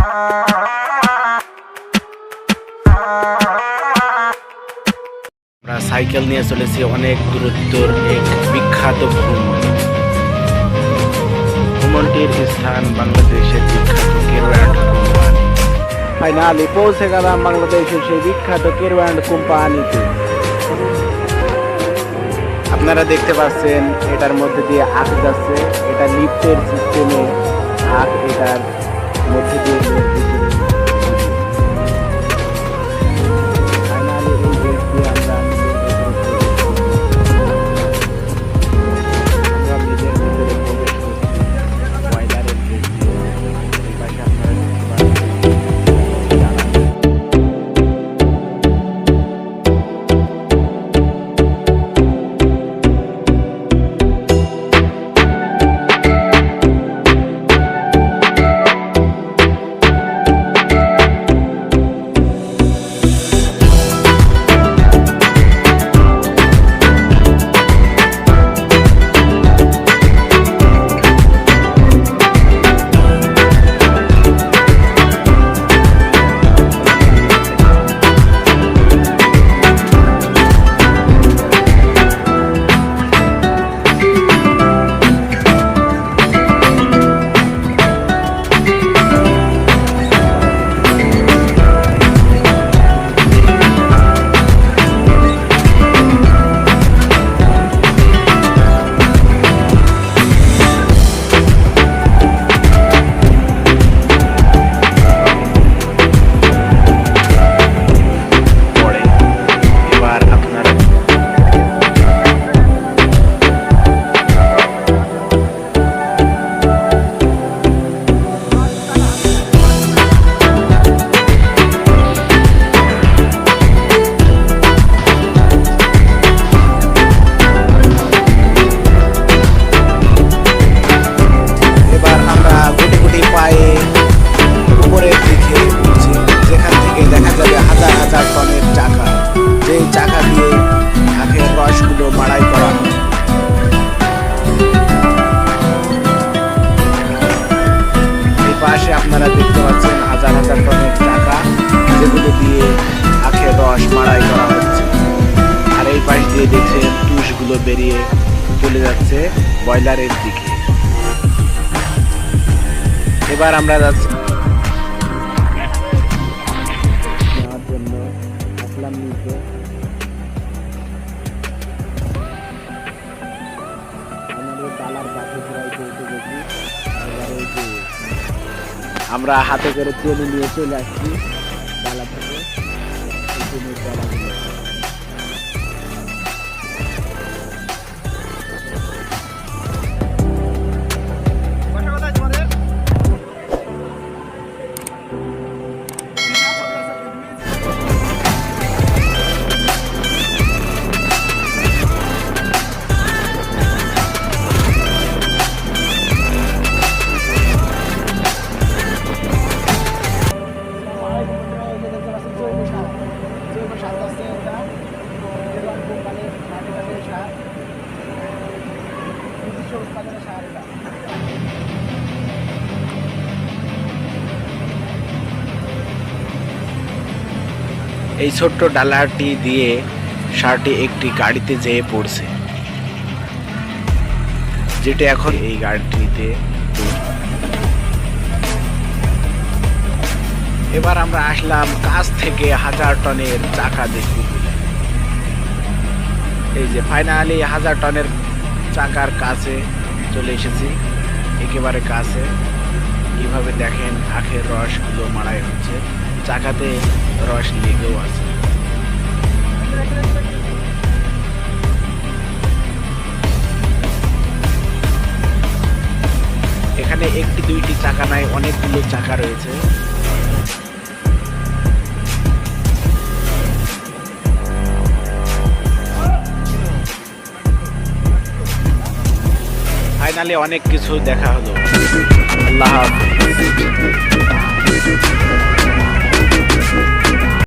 আমরা সাইকেল নিয়ে চলেছি অনেক দূরত্বর এক বিখ্যাত ভ্রমণটির স্থান বাংলাদেশের বিখ্যাত কেরওয়ান্ড কোম্পানি। ফাইনালি পৌঁছে গেলাম বাংলাদেশের সেই বিখ্যাত কেরওয়ান্ড কোম্পানিতে। আপনারা দেখতে পাচ্ছেন এটার মধ্যে দিয়ে আখ যাচ্ছে, এটা লিফটের সিস্টেমে আখ এটার মধ্যে দিয়ে আপনারা দেখতে পাচ্ছেন হাজার হাজার টনের চাকা, যেগুলো দিয়ে আখের রস মাড়াই করা হচ্ছে। আর এই পাশ দিয়ে দেখছেন তুষগুলো বেরিয়ে চলে যাচ্ছে বয়লারের দিকে। এবার আমরা যাচ্ছি নেওয়ার জন্য আসলাম নিচে। আমরা হাতে করে টেনে নিয়ে চলে আসছি ডালা থেকে। এই ছোট্ট ডালাটি দিয়ে সারটি একটি গাড়িতে যেয়ে পড়ছে, যেটা এখন এই গাড়িটিতে। এবার আমরা আসলাম কাছ থেকে হাজার টনের চাকা দেখতে বলে। এই যে ফাইনালি 1000 টনের চাকার কাছে চলে এসেছি, একেবারে কাছে। কিভাবে দেখেন আখের রসগুলো মাড়াই হচ্ছে, চাকাতে রস লেগেও আছে। এখানে একটি দুইটি চাকা নাই, অনেকগুলো চাকা রয়েছে। ফাইনালি অনেক কিছু দেখা হলো। আল্লাহ হাফেজ।